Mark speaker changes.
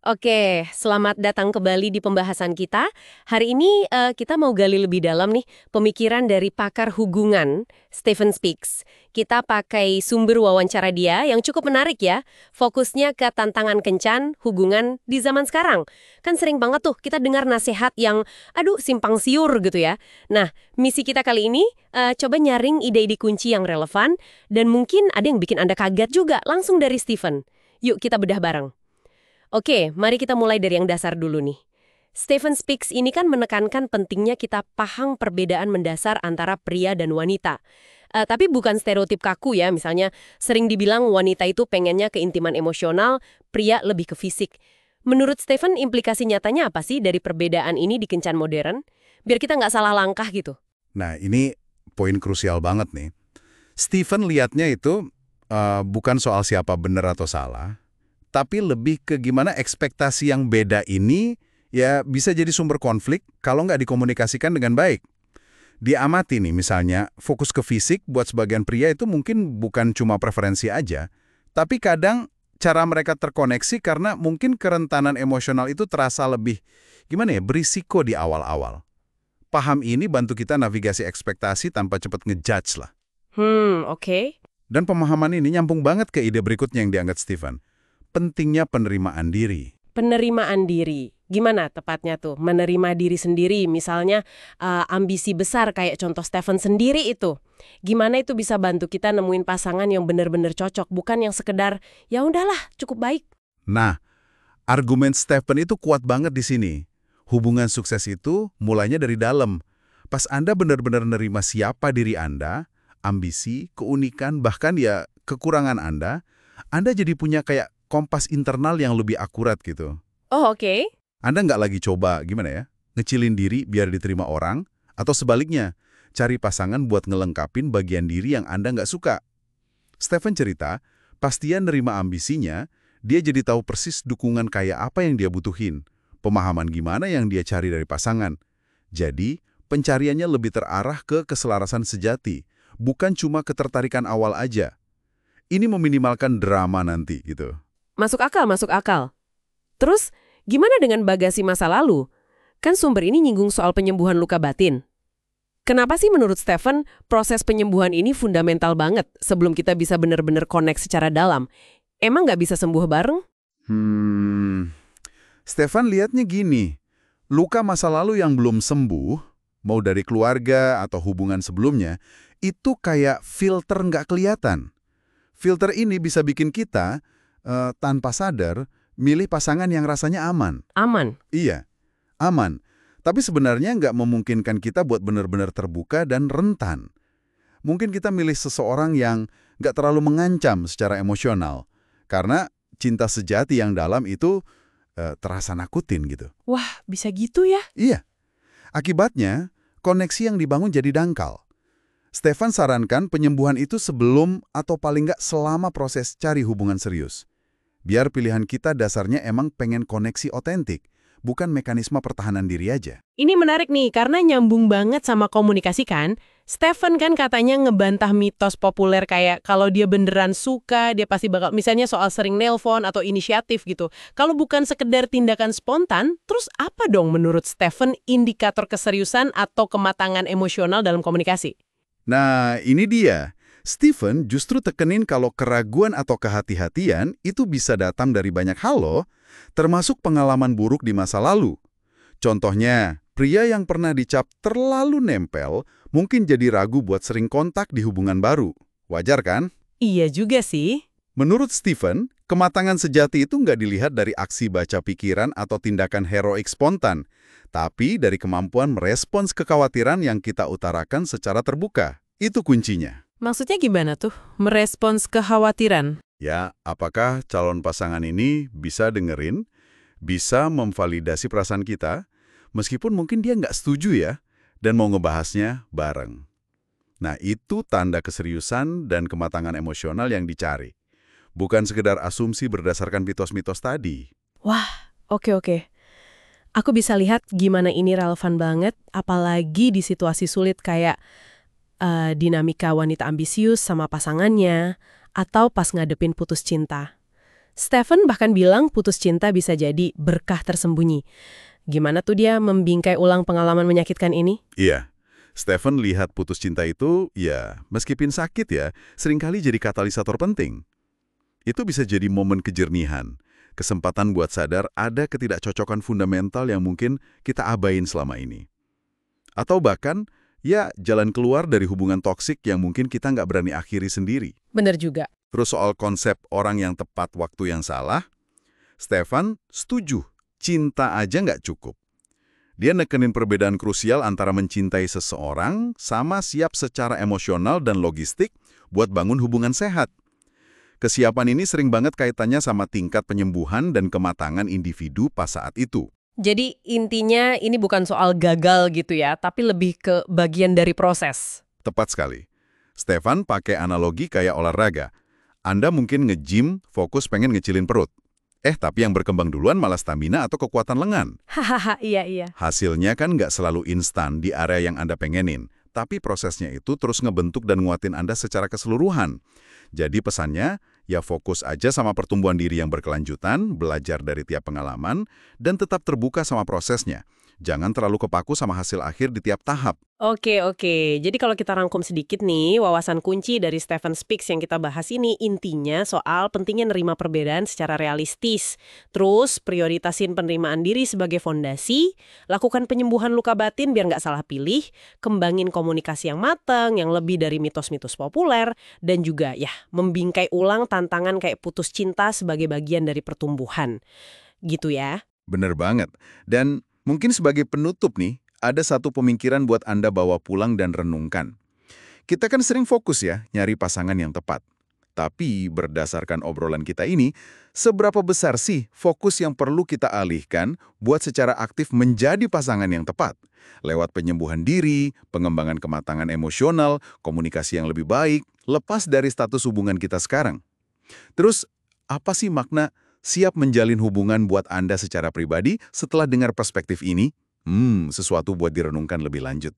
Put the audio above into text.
Speaker 1: Oke, selamat datang kembali di pembahasan kita. Hari ini kita mau gali lebih dalam nih pemikiran dari pakar hubungan, Stephen Speaks. Kita pakai sumber wawancara dia yang cukup menarik ya. Fokusnya ke tantangan kencan hubungan di zaman sekarang. Kan sering banget tuh kita dengar nasihat yang, aduh simpang siur gitu ya. Nah, misi kita kali ini coba nyaring ide-ide kunci yang relevan dan mungkin ada yang bikin Anda kaget juga langsung dari Stephen. Yuk kita bedah bareng. Oke, mari kita mulai dari yang dasar dulu nih. Stephen Speaks ini kan menekankan pentingnya kita paham perbedaan mendasar antara pria dan wanita. Tapi bukan stereotip kaku ya, misalnya sering dibilang wanita itu pengennya keintiman emosional, pria lebih ke fisik. Menurut Stephen, implikasi nyatanya apa sih dari perbedaan ini di kencan modern? Biar kita nggak salah langkah gitu.
Speaker 2: Nah, ini poin krusial banget nih. Stephen lihatnya itu bukan soal siapa benar atau salah, tapi lebih ke gimana ekspektasi yang beda ini ya bisa jadi sumber konflik kalau nggak dikomunikasikan dengan baik. Diamati nih misalnya, fokus ke fisik buat sebagian pria itu mungkin bukan cuma preferensi aja, tapi kadang cara mereka terkoneksi karena mungkin kerentanan emosional itu terasa lebih, gimana ya, berisiko di awal-awal. Paham ini bantu kita navigasi ekspektasi tanpa cepat ngejudge lah.
Speaker 1: Oke.
Speaker 2: Dan pemahaman ini nyambung banget ke ide berikutnya yang diangkat Stephen. Pentingnya penerimaan diri.
Speaker 1: Penerimaan diri. Gimana tepatnya tuh? Menerima diri sendiri, misalnya ambisi besar kayak contoh Stephen sendiri itu. Gimana itu bisa bantu kita nemuin pasangan yang benar-benar cocok, bukan yang sekedar, ya udahlah, cukup baik.
Speaker 2: Nah, argumen Stephen itu kuat banget di sini. Hubungan sukses itu mulainya dari dalam. Pas Anda benar-benar nerima siapa diri Anda, ambisi, keunikan, bahkan ya kekurangan Anda jadi punya kayak kompas internal yang lebih akurat gitu.
Speaker 1: Oh, oke.
Speaker 2: Anda nggak lagi coba, gimana ya, ngecilin diri biar diterima orang, atau sebaliknya, cari pasangan buat ngelengkapin bagian diri yang Anda nggak suka. Stephen cerita, pas dia nerima ambisinya, dia jadi tahu persis dukungan kayak apa yang dia butuhin, pemahaman gimana yang dia cari dari pasangan. Jadi, pencariannya lebih terarah ke keselarasan sejati, bukan cuma ketertarikan awal aja. Ini meminimalkan drama nanti gitu.
Speaker 1: Masuk akal, masuk akal. Terus, gimana dengan bagasi masa lalu? Kan sumber ini nyinggung soal penyembuhan luka batin. Kenapa sih menurut Stephen, proses penyembuhan ini fundamental banget sebelum kita bisa benar-benar connect secara dalam? Emang nggak bisa sembuh bareng?
Speaker 2: Stephen lihatnya gini, luka masa lalu yang belum sembuh, mau dari keluarga atau hubungan sebelumnya, itu kayak filter nggak kelihatan. Filter ini bisa bikin kita tanpa sadar, milih pasangan yang rasanya aman.
Speaker 1: Aman?
Speaker 2: Iya, aman. Tapi sebenarnya nggak memungkinkan kita buat benar-benar terbuka dan rentan. Mungkin kita milih seseorang yang nggak terlalu mengancam secara emosional. Karena cinta sejati yang dalam itu terasa nakutin gitu.
Speaker 1: Wah, bisa gitu ya?
Speaker 2: Iya. Akibatnya, koneksi yang dibangun jadi dangkal. Stephen sarankan penyembuhan itu sebelum atau paling nggak selama proses cari hubungan serius. Biar pilihan kita dasarnya emang pengen koneksi otentik, bukan mekanisme pertahanan diri aja.
Speaker 1: Ini menarik nih, karena nyambung banget sama komunikasi kan. Stephen kan katanya ngebantah mitos populer kayak kalau dia beneran suka, dia pasti bakal, misalnya soal sering nelpon atau inisiatif gitu. Kalau bukan sekedar tindakan spontan, terus apa dong menurut Stephen indikator keseriusan atau kematangan emosional dalam komunikasi?
Speaker 2: Nah, ini dia. Stephen justru tekenin kalau keraguan atau kehati-hatian itu bisa datang dari banyak hal loh, termasuk pengalaman buruk di masa lalu. Contohnya, pria yang pernah dicap terlalu nempel mungkin jadi ragu buat sering kontak di hubungan baru. Wajar kan?
Speaker 1: Iya juga sih.
Speaker 2: Menurut Stephen, kematangan sejati itu nggak dilihat dari aksi baca pikiran atau tindakan heroik spontan, tapi dari kemampuan merespons kekhawatiran yang kita utarakan secara terbuka. Itu kuncinya.
Speaker 1: Maksudnya gimana tuh? Merespons kekhawatiran?
Speaker 2: Ya, apakah calon pasangan ini bisa dengerin, bisa memvalidasi perasaan kita, meskipun mungkin dia nggak setuju ya, dan mau ngebahasnya bareng. Nah, itu tanda keseriusan dan kematangan emosional yang dicari. Bukan sekedar asumsi berdasarkan mitos-mitos tadi.
Speaker 1: Wah, oke. Aku bisa lihat gimana ini relevan banget, apalagi di situasi sulit kayak dinamika wanita ambisius sama pasangannya, atau pas ngadepin putus cinta. Stephen bahkan bilang putus cinta bisa jadi berkah tersembunyi. Gimana tuh dia membingkai ulang pengalaman menyakitkan ini?
Speaker 2: Iya, Stephen lihat putus cinta itu, ya meskipun sakit ya, seringkali jadi katalisator penting. Itu bisa jadi momen kejernihan, kesempatan buat sadar ada ketidakcocokan fundamental yang mungkin kita abain selama ini. Atau bahkan, ya jalan keluar dari hubungan toksik yang mungkin kita nggak berani akhiri sendiri.
Speaker 1: Bener juga.
Speaker 2: Terus soal konsep orang yang tepat waktu yang salah, Stefan setuju, cinta aja nggak cukup. Dia nekenin perbedaan krusial antara mencintai seseorang sama siap secara emosional dan logistik buat bangun hubungan sehat. Kesiapan ini sering banget kaitannya sama tingkat penyembuhan dan kematangan individu pas saat itu.
Speaker 1: Jadi intinya ini bukan soal gagal gitu ya, tapi lebih ke bagian dari proses.
Speaker 2: Tepat sekali. Stefan pakai analogi kayak olahraga. Anda mungkin nge-gym, fokus pengen ngecilin perut. Tapi yang berkembang duluan malah stamina atau kekuatan lengan.
Speaker 1: Hahaha, iya.
Speaker 2: Hasilnya kan nggak selalu instan di area yang Anda pengenin, tapi prosesnya itu terus ngebentuk dan nguatin Anda secara keseluruhan. Jadi pesannya, ya fokus aja sama pertumbuhan diri yang berkelanjutan, belajar dari tiap pengalaman, dan tetap terbuka sama prosesnya. Jangan terlalu kepaku sama hasil akhir di tiap tahap.
Speaker 1: Oke. Jadi kalau kita rangkum sedikit nih, wawasan kunci dari Stephen Speaks yang kita bahas ini intinya soal pentingnya nerima perbedaan secara realistis. Terus prioritasin penerimaan diri sebagai fondasi, lakukan penyembuhan luka batin biar nggak salah pilih, kembangin komunikasi yang matang, yang lebih dari mitos-mitos populer, dan juga ya membingkai ulang tantangan kayak putus cinta sebagai bagian dari pertumbuhan. Gitu ya.
Speaker 2: Bener banget. Dan mungkin sebagai penutup nih, ada satu pemikiran buat Anda bawa pulang dan renungkan. Kita kan sering fokus ya, nyari pasangan yang tepat. Tapi berdasarkan obrolan kita ini, seberapa besar sih fokus yang perlu kita alihkan buat secara aktif menjadi pasangan yang tepat? Lewat penyembuhan diri, pengembangan kematangan emosional, komunikasi yang lebih baik, lepas dari status hubungan kita sekarang. Terus, apa sih makna siap menjalin hubungan buat Anda secara pribadi setelah dengar perspektif ini? Sesuatu buat direnungkan lebih lanjut.